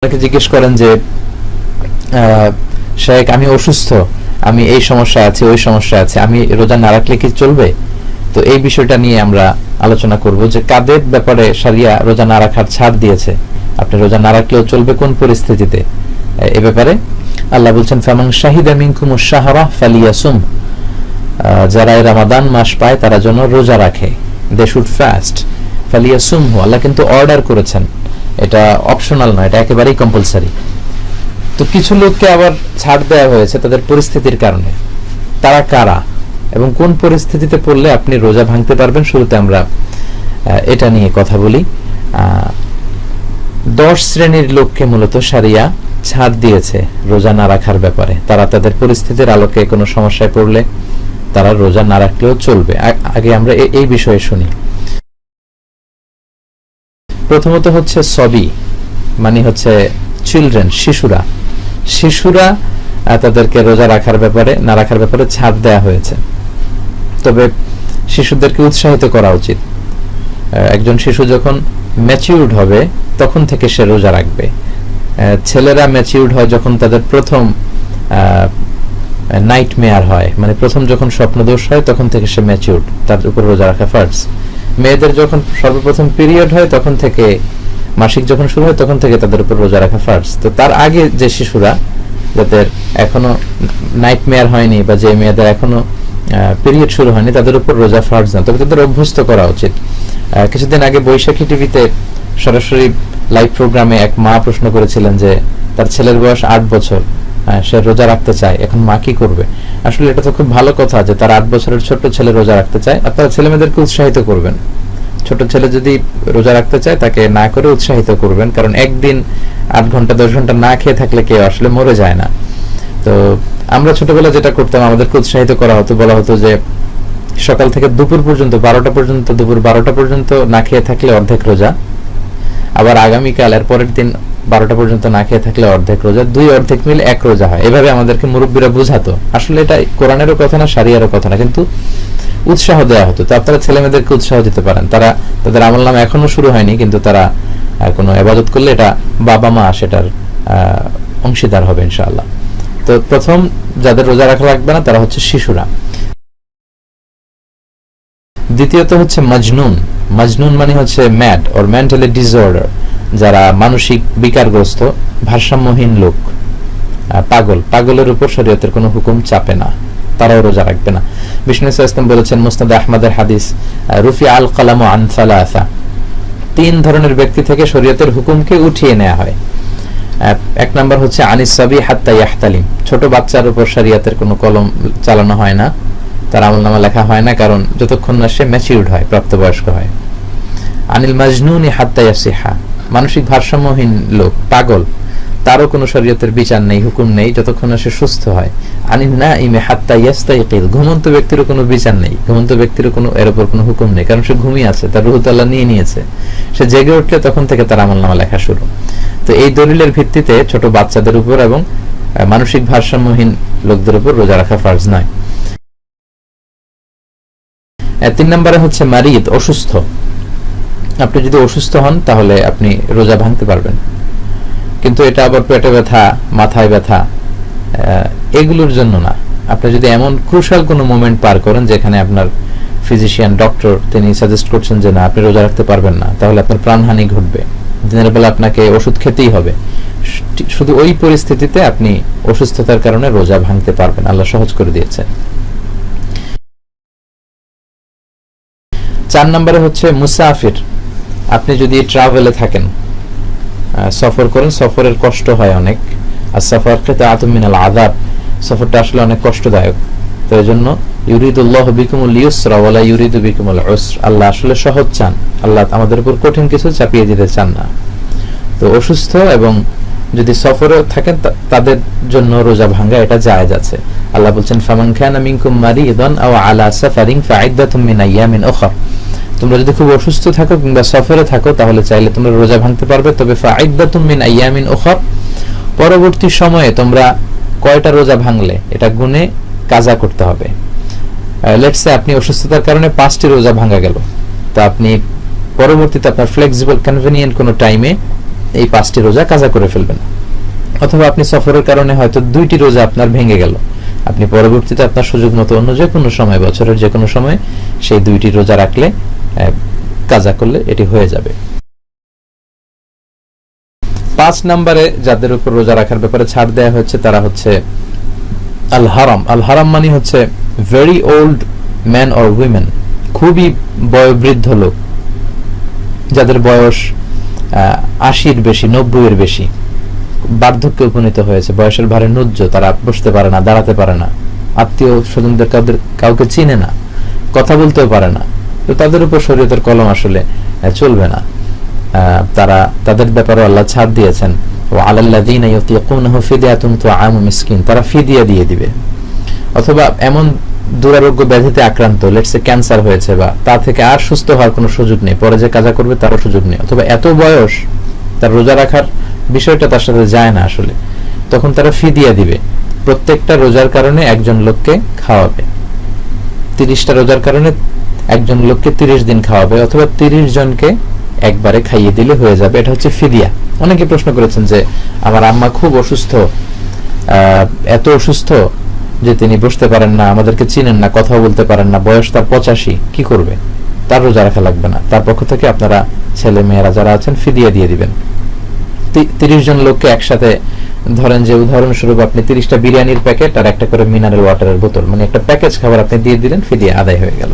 আপনাকে জিজ্ঞেস করেন যে শেখ আমি অসুস্থ, আমি এই সমস্যা আছে ওই সমস্যা আছে, আমি রোজা না রাখলে কি চলবে? তো এই বিষয়টা নিয়ে আমরা আলোচনা করব যে কাদের ব্যাপারে শরিয়া রোজা না রাখার ছাড় দিয়েছে, আপনি রোজা না রাখলেও চলবে কোন পরিস্থিতিতে। এ ব্যাপারে আল্লাহ বলছেন ফামান শাহিদা মিনকুমুশ শাহরা ফালিয়াসুম, যারা রমাদান মাস পায় তারা যেন রোজা রাখে, দে শুড ফাস্ট। ফালিয়াসুমহু, আল্লাহ কিন্তু অর্ডার করেছেন, এটা অপশনাল নয়, এটা একেবারেই কম্পালসারি। তো কিছু লোককে আবার ছাড় দেওয়া হয়েছে তাদের পরিস্থিতির কারণে। তারা কারা এবং কোন পরিস্থিতিতে পড়লে আপনি রোজা ভাঙতে পারবেন, শুরুতে আমরা এটা নিয়ে কথা বলি। 10 শ্রেণীর লোককে মূলত শরিয়া ছাড় দিয়েছে রোজা না রাখার ব্যাপারে। তারা তাদের পরিস্থিতির আলোকে কোনো সমস্যায় পড়লে তারা রোজা না রাখলেও চলবে। আগে আমরা এই বিষয়ে শুনি। প্রথমত হচ্ছে সবি, মানে হচ্ছে চিলড্রেন, শিশুরা তাদেরকে রোজা রাখার ব্যাপারে না রাখার ব্যাপারে ছাড় দেয়া হয়েছে। তবে শিশুদেরকে উৎসাহিত করা উচিত। একজন শিশু যখন ম্যাচিউরড হবে তখন থেকে সে রোজা রাখবে। ছেলেরা ম্যাচিউরড হয় যখন তাদের প্রথম নাইট মেয়ার হয়, মানে প্রথম যখন স্বপ্নদোষ হয় তখন থেকে সে ম্যাচিউরড, তার উপর রোজা রাখা ফার্জ। মেয়েদের যখন সর্বপ্রথম পিরিয়ড হয় তখন থেকে, মাসিক যখন শুরু হয় তখন থেকে তাদের উপর রোজা রাখা ফার্জ। তো তার আগে যে শিশুরা, যাদের এখনো নাইট মেয়ার হয়নি বা যে মেয়েদের এখনো পিরিয়ড শুরু হয়নি, তাদের উপর রোজা ফার্জ না, তবে তাদের অভ্যস্ত করা উচিত। কিছুদিন আগে বৈশাখী টিভিতে সরাসরি লাইভ প্রোগ্রামে এক মা প্রশ্ন করেছিলেন যে তার ছেলের বয়স 8 বছর, সে রোজা রাখতে চায়, এখন মা কি করবে? আসলে এটা তো খুব ভালো কথা যে তার 8 বছরের ছোট্ট ছেলে রোজা রাখতে চায়। আপনারা ছেলে মেয়েদেরকে উৎসাহিত করবেন। ছোট ছেলে যদি রোজা রাখতে চায় তাকে না করে উৎসাহিত করবেন, কারণ একদিন 8 ঘন্টা 10 ঘন্টা না খেয়ে থাকলে কেউ আসলে মরে যায় না। তো আমরা ছোটবেলা যেটা করতাম, আমাদেরকে উৎসাহিত করা হতো, বলা হতো যে সকাল থেকে দুপুর পর্যন্ত 12টা পর্যন্ত, দুপুর 12টা পর্যন্ত না খেয়ে থাকলে অর্ধেক রোজা, আবার আগামীকাল এর পরের দিন 12টা পর্যন্ত না খেয়ে থাকলে অর্ধেক রোজা, 2 অর্ধেক মিলে 1 রোজা হয়। এভাবে আমাদেরকে মুরব্বীরা বুঝাতো। আসলে এটা কোরআনেরও কথা না, শরিয়ারও কথা না, কিন্তু উৎসাহ দেওয়া হতো। তো আপনারা ছেলে মেয়েদেরকে উৎসাহ দিতে পারেন। তারা তাদের আমল নামা এখনো শুরু হয়নি, কিন্তু তারা কোনো ইবাদত করলে এটা বাবা মা সেটার অংশীদার হবে ইনশাআল্লাহ। তো প্রথম যাদের রোজা রাখা লাগবে না তারা হচ্ছে শিশুরা। দ্বিতীয়ত হচ্ছে মাজনুন মানে হচ্ছে ম্যাড অর মেন্টালি ডিসঅর্ডার, যারা মানসিক বিকারগ্রস্ত, ভারসাম্যহীন লোক, পাগলের উপর শরীয়তের কোনো হুকুম চাপে না, তারাও রোজা রাখবে না। বিষ্ণু ইসলাম বলেছেন মুসনাদ আহমদের হাদিস, রুফি আল কালাম আন সালাসা, 3 ধরনের ব্যক্তি থেকে শরীয়তের হুকুমকে উঠিয়ে নেওয়া হয়। 1 নাম্বার হচ্ছে আনিস সাবি হাত্তা ইয়াহতালিম, ছোট বাচ্চার উপর শরীয়তের কোনো কলম চালানো হয় না, তার আমলনামা লেখা হয় না, কারণ যতক্ষণ না সে ম্যাচিউরড হয়, প্রাপ্তবয়স্ক হয়। আনিল মাজনুনি হাত্তা ইয়াসিহা, মানসিক ভারসাম্যহীন লোক, পাগল, তারও কোনো শরীয়তের বিচার নেই, হুকুম নেই, যতক্ষণ না সে সুস্থ হয়। আনিন নাইমি হাত্তা ইয়াস্তাইকিল, ঘুমন্ত ব্যক্তিরও কোনো বিচার নেই, ঘুমন্ত ব্যক্তিরও কোনো এর উপর কোনো হুকুম নেই, কারণ সে ঘুমিয়ে আছে, তার রুহ আল্লাহ নিয়ে নিয়েছে। সে জেগে উঠলে তখন থেকে তার আমলনামা লেখা শুরু। তো এই দলিলের ভিত্তিতে ছোট বাচ্চাদের উপর এবং মানসিক ভারসাম্যহীন লোকদের উপর রোজা রাখা ফরজ নয়। 3 নম্বরে হচ্ছে মারিদ, অসুস্থ। আপনি যদি অসুস্থ হন তাহলে আপনি রোজা ভাঙতে পারবেন, কিন্তু এটা আবার পেটে ব্যথা, মাথায় ব্যথা, এগুলোর জন্য না। আপনি যদি এমন ক্রুশাল কোনো মোমেন্ট পার করেন যেখানে আপনার ফিজিশিয়ান, ডক্টর তিনি সাজেস্ট করছেন যে না আপনি রোজা রাখতে পারবেন না, তাহলে আপনার প্রাণহানি ঘটবে, দিনের বেলা আপনাকে ওষুধ খেতেই হবে, শুধু ওই পরিস্থিতিতে আপনি অসুস্থতার কারণে রোজা ভাঙতে পারবেন, আল্লাহ সহজ করে দিয়েছে। 4 নম্বরে হচ্ছে মুসাফির, আপনি যদি ট্রাভেলে থাকেন, সফর করেন, সফরের কষ্ট হয় অনেক, আর সফর কিতাআতুম মিনাল আযাব, সফরটা আসলে অনেক কষ্টদায়ক। তো এজন্য ইউরিদুল্লাহু বিকুমুল ইউসরা ওয়ালা ইউরিদু বিকুমুল উসর, আল্লাহ আসলে সহজ চান, আল্লাহ আমাদের উপর কঠিন কিছু চাপিয়ে দিতে চান না। তো অসুস্থ এবং যদি সফরে থাকেন তাদের জন্য রোজা ভাঙা এটা জায়েজ আছে। আল্লাহ বলছেন ফামান কানা মিনকুম মারিদান আও আলা সাফারিন ফাইদ্দাতুম মিন আইয়ামিন উখর, তোমরা যদি খুব অসুস্থ থাকো কিংবা সফরে থাকো তাহলে চাইলে তোমরা রোজা ভাঙতে পারবে, তবে ফাইদ্দাতুম মিন আইয়ামিন উখর, পরবর্তী সময়ে তোমরা কয়টা রোজা ভাঙলে এটা গুনে কাজা করতে হবে। লেটস সে আপনি অসুস্থতার কারণে 5টি রোজা ভাঙা গেল, তো আপনি পরবর্তীতে আপনার ফ্লেক্সিবল কনভেনিয়েন্ট কোনো টাইমে এই 5টি রোজা কাজা করে ফেলবেন। অথবা আপনি সফরের কারণে হয়তো 2টি রোজা আপনার ভেঙে গেল, আপনি পরবর্তীতে আপনার সুযোগ মতো অন্য যে কোনো সময়, বছরের যে কোনো সময় সেই 2টি রোজা রাখলে, কাজা করলে এটি হয়ে যাবে। 5 নম্বরে যাদের উপর রোজা রাখার ব্যাপারে ছাড় দেওয়া হচ্ছে তারা হচ্ছে আল হারাম। আল হারাম মানে হচ্ছে very old man or women, খুবই বয়োবৃদ্ধ লোক, যাদের বয়স 80-র বেশি, 90-এর বেশি, বার্ধক্যে উপনীত হয়েছে, বয়সের ভারে নুজ্জ, তারা বসতে পারে না, দাঁড়াতে পারে না, আত্মীয় স্বজনদের কাউকে চিনে না, কথা বলতেও পারে না। তো তাদের উপর শরীয়তের কলম আসলে চলবে না। তাদের ব্যাপারে আল্লাহ ছাড় দিয়েছেন, ও আলাল্লাযীনা ইউতিকুনাহু ফিদিয়াতুন তুআমু মিসকিন, তারা ফিদিয়া দিয়ে দিবে। অথবা এমন দুরারোগ্য ব্যাধিতে আক্রান্ত, লেটস সে ক্যান্সার হয়েছে, বা তা থেকে আর সুস্থ হওয়ার কোনো সুযোগ নেই, পরে যে কাজা করবে তারও সুযোগ নেই, অথবা এত বয়স তার রোজা রাখার বিষয়টা তার সাথে যায় না আসলে, তখন তারা ফিদিয়া দিবে। প্রত্যেকটা রোজার কারণে একজন লোককে খাওয়াবে, 30টা রোজার কারণে একজন লোককে 30 দিন খাওয়াবে, অথবা 30 জনকে একবারে খাইয়ে দিলে হয়ে যাবে। এটা হচ্ছে ফিদিয়া। অনেকে প্রশ্ন করেছেন যে আমার আম্মা খুব অসুস্থ, এত অসুস্থ যে তিনি বসতে পারেন না, আমাদেরকে চিনেন না, কথা বলতে পারেন না, বয়স তার 85, কি করবে? তার রোজা রাখা লাগবে না। তার পক্ষ থেকে আপনারা ছেলে মেয়েরা যারা আছেন ফিদিয়া দিয়ে দিবেন। 30 জন লোককে একসাথে, ধরেন যে উদাহরণস্বরূপ আপনি 30টা বিরিয়ানির প্যাকেট আর একটা করে মিনারেল ওয়াটারের বোতল, মানে একটা প্যাকেজ খাবার আপনি দিয়ে দিলেন, ফিদিয়া আদায় হয়ে গেল।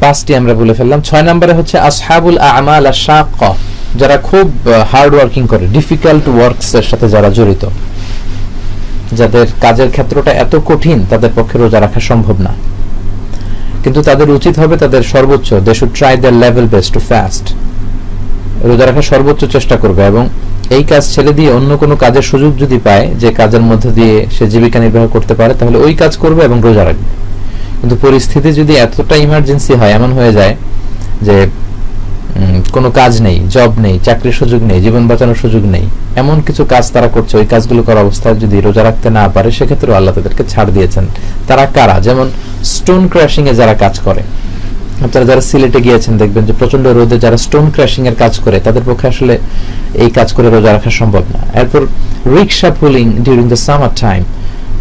5টি আমরা বলে ফেললাম। 6 নম্বরে হচ্ছে আসহাবুল আমাল আশ-শাক্কা, যারা খুব হার্ড ওয়ার্কিং করে, ডিফিকাল্ট ওয়ার্কস এর সাথে যারা জড়িত, যাদের কাজের ক্ষেত্রটা এত কঠিন তাদের পক্ষে রোজা রাখা সম্ভব না, কিন্তু তাদের উচিত হবে তাদের সর্বোচ্চ, they should try their level best to fast, রোজা রাখার সর্বোচ্চ চেষ্টা করবে, এবং এই কাজ ছেড়ে দিয়ে অন্য কোনো কাজের সুযোগ যদি পায়, যে কাজের মধ্যে দিয়ে সে জীবিকা নির্বাহ করতে পারে, তাহলে ওই কাজ করবে এবং রোজা রাখবে। কিন্তু পরিস্থিতি যদি এতটা ইমার্জেন্সি হয়, এমন হয়ে যায় যে কোনো কাজ নেই, জব নেই, চাকরির সুযোগ নেই, জীবন বাঁচানোর সুযোগ নেই, এমন কিছু কাজ তারা করছে, ওই কাজগুলো করার অবস্থায় যদি রোজা রাখতে না পারে, সেক্ষেত্রে আল্লাহ তাদেরকে ছাড় দিয়েছেন। তারা কারা? যেমন স্টোন ক্র্যাশিং এ যারা কাজ করে, আপনারা যারা সিলেটে গিয়েছেন দেখবেন যে প্রচন্ড রোদে যারা স্টোন ক্র্যাশিং এর কাজ করে, তাদের পক্ষে আসলে এই কাজ করে রোজা রাখা সম্ভব না। এরপর rickshaw pulling during the summer time,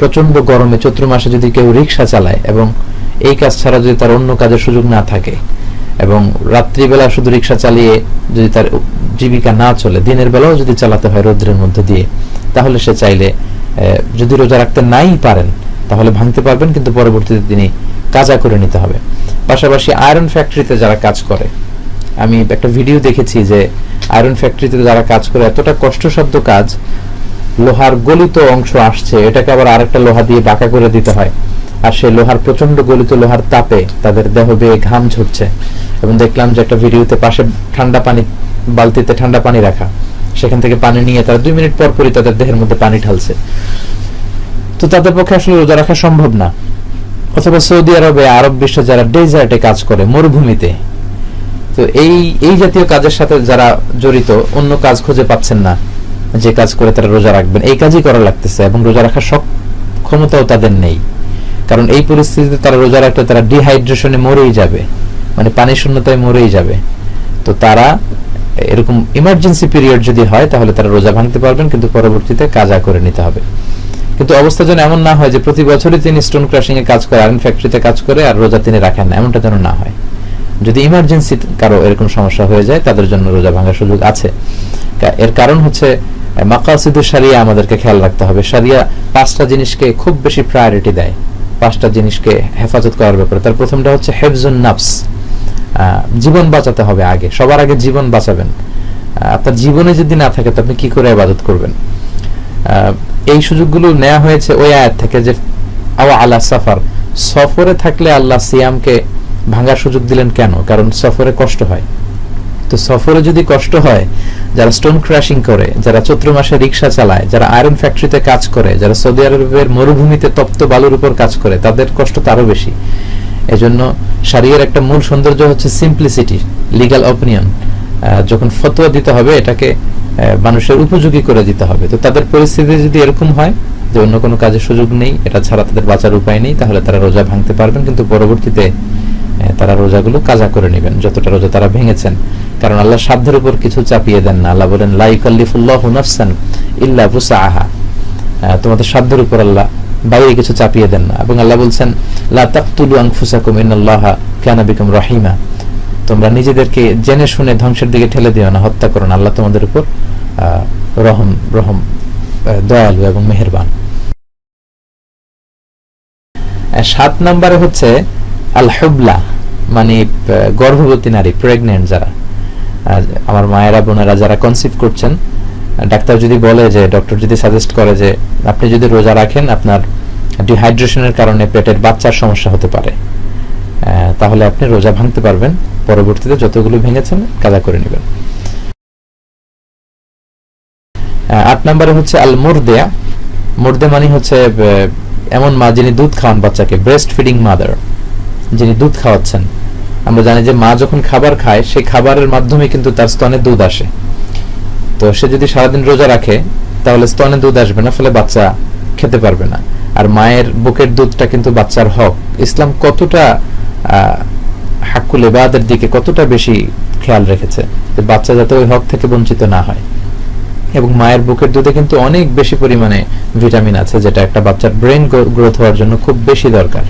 প্রচন্ড গরমে চৈত্র মাসে যদি কেউ রিক্সা চালায় এবং এই কাজ ছাড়া যদি তার অন্য কাজের সুযোগ না থাকে, এবং রাত্রিবেলা শুধু রিক্সা চালিয়ে যদি তার জীবিকা না চলে, দিনের বেলাও যদি চালাতে হয় রোদ্রের মধ্যে দিয়ে, তাহলে সে চাইলে যদি রোজা রাখতে নাই পারেন তাহলে ভাঙতে পারবেন, কিন্তু পরবর্তীতে তিনি কাজা করে নিতে হবে। পাশাপাশি আয়রন ফ্যাক্টরিতে যারা কাজ করে, আমি একটা ভিডিও দেখেছি যে আয়রন ফ্যাক্টরিতে যারা কাজ করে, এতটা কষ্টসাধ্য কাজ, লোহার গলিত অংশ আসছে, এটাকে আবার আরেকটা লোহা দিয়ে বাঁকা করে দিতে হয়, আর সেই লোহার প্রচন্ড গলিত লোহার তাপে তাদের দেহ বেয়ে ঘাম ঝরছে, এবং দেখলাম যে একটা ভিডিওতে পাশে ঠান্ডা পানি, বালতিতে ঠান্ডা পানি রাখা, সেখান থেকে পানি নিয়ে তারা 2 মিনিট পর পরই তাদের দেহের মধ্যে পানি ঢালছে। তো তাদের পক্ষে আসলে রোজা রাখা সম্ভব না। অথবা সৌদি আরবে, আরব বিশ্বে যারা ডেজার্টে কাজ করে, মরুভূমিতে, তো এই জাতীয় কাজের সাথে যারা জড়িত, অন্য কাজ খুঁজে পাচ্ছেন না যে কাজ করে তারা রোজা রাখবেন, এই কাজই করা লাগতেছে, এবং রোজা রাখার সক্ষমতাও তাদের নেই, কারণ এই পরিস্থিতিতে তারা রোজা রাখলে তারা ডিহাইড্রেশনে মরেই যাবে, মানে পানি শূন্যতায় মরেই যাবে। তো তারা এরকম ইমার্জেন্সি পিরিয়ড যদি হয় তাহলে তারা রোজা ভাঙতে পারবেন, কিন্তু পরবর্তীতে কাজা করে নিতে হবে। কিন্তু অবস্থা যেন এমন না হয় যে প্রতি বছরই তিনি স্টোন ক্রাশিং এ কাজ করে, আয়রন ফ্যাক্টরিতে কাজ করে, আর রোজা তিনি রাখেন না, এমনটা যেন না হয়। যদি ইমার্জেন্সি কারো এরকম সমস্যা হয়ে যায়, তাদের জন্য রোজা ভাঙার সুযোগ আছে। এর কারণ হচ্ছে মাকাসিদুশ শরিয়া আমাদেরকে খেয়াল রাখতে হবে। শরিয়া 5টা জিনিসকে খুব বেশি প্রায়োরিটি দেয়, 5টা জিনিসকে হেফাজত করার ব্যাপারে। তার প্রথমটা হচ্ছে হেফজুন নাফস, জীবন বাঁচাতে হবে আগে, সবার আগে জীবন বাঁচাবেন। আপনার জীবনে যদি না থাকে তো আপনি কি করে ইবাদত করবেন? এই সুযোগগুলো নেওয়া হয়েছে ওই আয়াত থেকে যে আও আলা সাফার, সফরে থাকলে আল্লাহ সিয়ামকে ভাঙার সুযোগ দিলেন কেন? কারণ সফরে কষ্ট হয়। তো সফরে যদি কষ্ট হয়, যারা স্টোন ক্র্যাশিং করে, যারা চৈত্র মাসে রিক্সা চালায়, যারা আয়রন ফ্যাক্টরিতে কাজ করে, যারা সৌদি আরবের মরুভূমিতে তপ্ত বালুর উপর কাজ করে, তাদের কষ্ট তো আরো বেশি। এজন্য শরিয়ার একটা মূল সৌন্দর্য হচ্ছে সিম্পলিসিটি, লিগ্যাল অপিনিয়ন। যখন ফতোয়া দিতে হবে এটাকে মানুষের উপযোগী করে দিতে হবে। তো তাদের পরিস্থিতি যদি এরকম হয় যে অন্য কোনো কাজের সুযোগ নেই, এটা ছাড়া তাদের বাঁচার উপায় নেই, তাহলে তারা রোজা ভাঙতে পারবেন, কিন্তু পরবর্তীতে তারা রোজাগুলো কাজা করে নেবেন, যতটা রোজা তারা ভেঙেছেন। কারণ আল্লাহ সাধ্যের উপর কিছু চাপিয়ে দেন না। আল্লাহ বলেন লা ইউকাল্লিফুল্লাহু নাফসান ইল্লা বুসআহা, তোমাদের সাধ্যের উপর আল্লাহ বাইরে কিছু চাপিয়ে দেন না। এবং আল্লাহ বলছেন লা তাকতুলু আনফুসাকুম ইন্নাল্লাহা কানা বিকুম রহিমা, তোমরা নিজেদেরকে জেনে শুনে ধ্বংসের দিকে ঠেলে দিও না, হত্যা করো না, আল্লাহ তোমাদের উপর রহম দয়ালু এবং মেহেরবান। 7 নম্বরে হচ্ছে আল হুবলা, মানে গর্ভবতী নারী, প্রেগনেন্ট যারা, আমার মায়েরা বোনেরা যারা কনসিভ করছেন, ডাক্তার যদি বলে যে, ডক্টর যদি সাজেস্ট করে যে আপনি যদি রোজা রাখেন আপনার ডিহাইড্রেশনের কারণে পেটের বাচ্চার সমস্যা হতে পারে, তাহলে আপনি রোজা ভাঙতে পারবেন, পরবর্তীতে যতগুলো ভেঙেছেন কাজা করে নেবেন। 8 নম্বরে হচ্ছে আল মুরদে। মুরদে মানে হচ্ছে এমন মা যিনি দুধ খাওয়ান বাচ্চাকে, ব্রেস্ট ফিডিং মাদার, যিনি দুধ খাওয়াচ্ছেন। আমরা জানি যে মা যখন খাবার খায় সেই খাবারের মাধ্যমে কিন্তু তার স্তনে দুধ আসে। তো সে যদি সারাদিন রোজা রাখে তাহলে স্তনে দুধ আসবে না, ফলে বাচ্চা খেতে পারবে না। আর মায়ের বুকের দুধটা কিন্তু বাচ্চার হক। ইসলাম কতটা হাক্কুল ইবাদের দিকে কতটা বেশি খেয়াল রেখেছে যে বাচ্চা যাতে ওই হক থেকে বঞ্চিত না হয়। এবং মায়ের বুকের দুধে কিন্তু অনেক বেশি পরিমাণে ভিটামিন আছে, যেটা একটা বাচ্চার ব্রেন গ্রোথ হওয়ার জন্য খুব বেশি দরকার।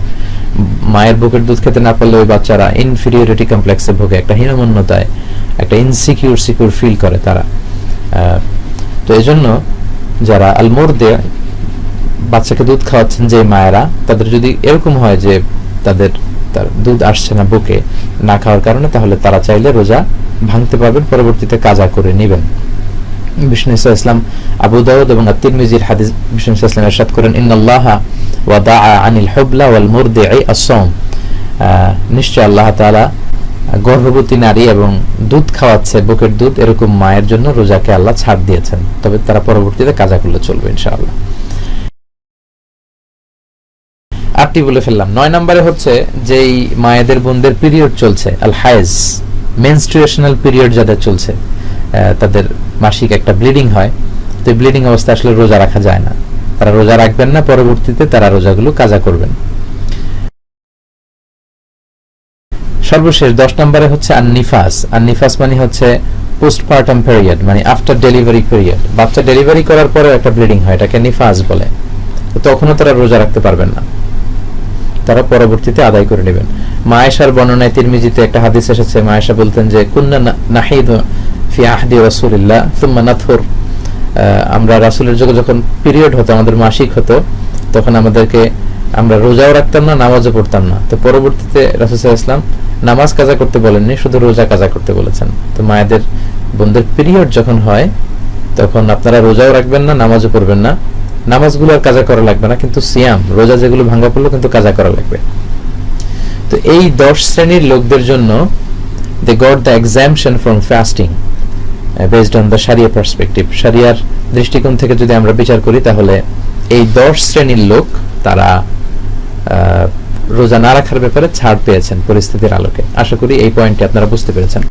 মায়ের বুকের দুধ খেতে না পারলে ওই বাচ্চারা ইনফিরিয়রিটি কমপ্লেক্সে ভোগে, একটা হীনমন্যতায়, একটা সিকিউর ফিল করে তারা। তো এই জন্য যারা আলমোরদে বাচ্চাকে দুধ খাওয়াচ্ছেন যে মায়েরা, তাদের যদি এরকম হয় যে তার দুধ আসছে না বুকে না খাওয়ার কারণে, তাহলে তারা চাইলে রোজা ভাঙতে পারবেন, পরবর্তীতে কাজা করে নেবেন। বিষ্ণু ইসলাম আবু দাউদ এবং আত-তিরমিজির হাদিস বিষ্ণু ইসলাম ইরশাদ করেন ইন্নাল্লাহা ওয়াদাআ আনিল হুবলা ওয়াল মুরদি'i আস-সাওম, নিশ্চয় আল্লাহ তাআলা গর্ভবতী নারী এবং দুধ খাওয়াচ্ছে বুকের দুধ এরকম মায়ের জন্য রোজাকে আল্লাহ ছাড় দিয়েছেন, তবে তারা পরবর্তীতে কাজা করলে চলবে ইনশাআল্লাহ। 8টি বলে ফেললাম। 9 নম্বরে হচ্ছে যেই মায়েদের বোনদের পিরিয়ড চলছে, আল হায়েজ, মেনস্ট্রুয়েশনাল পিরিয়ড যাদের চলছে, তাদের মাসিক একটা ব্লিডিং হয়, তো ব্লিডিং অবস্থায় আসলে রোজা রাখা যায় না, তারা রোজা রাখবেন না, পরবর্তীতে তারা রোজাগুলো কাজা করবেন। সর্বশেষ 10 নম্বরে হচ্ছে আন-নিফাস। আন-নিফাস মানে হচ্ছে পোস্টপার্টাম পিরিয়ড, মানে আফটার ডেলিভারি পিরিয়ড। বাচ্চা ডেলিভারি করার পরে একটা ব্লিডিং হয়, এটাকে নিফাস বলে। তখনও তারা রোজা রাখতে পারবেন না, তারা পরবর্তীতে আদায় করে নেবেন। মা আয়েশার বর্ণনায় তিরমিজিতে একটা হাদিস এসেছে, মা আয়েশা বলতেন যে কুন্না নাহিদু ফি আহদি রাসূলিল্লাহ সুম্মা নাতহুর, আমরা রাসূলের যুগে যখন পিরিয়ড হতো, আমাদের মাসিক হতো, তখন আমরা রোজাও রাখতাম না, নামাজও পড়তাম না। তো পরবর্তীতে রাসূল সাল্লাল্লাহু আলাইহি ওয়াসাল্লাম নামাজ কাজা করতে বলেননি, শুধু রোজা কাজা করতে বলেছেন। তো মায়েদের বোনদের পিরিয়ড যখন হয় তখন আপনারা রোজাও রাখবেন না, নামাজও পড়বেন না, নামাজগুলো আর কাজা করা লাগবে না, কিন্তু সিয়াম রোজা যেগুলো ভাঙা পড়লো কিন্তু কাজা করা লাগবে। তো এই 10 শ্রেণীর লোকদের জন্য they got the exemption from fasting based on the Sharia perspective. Shahriar দৃষ্টিকোণ থেকে যদি আমরা বিচার করি তাহলে এই 10 শ্রেণীর লোক তারা রোজা না রাখার ব্যাপারে ছাড় পেয়েছেন পরিস্থিতির আলোকে। আশা করি এই পয়েন্টটি আপনারা বুঝতে পেরেছেন।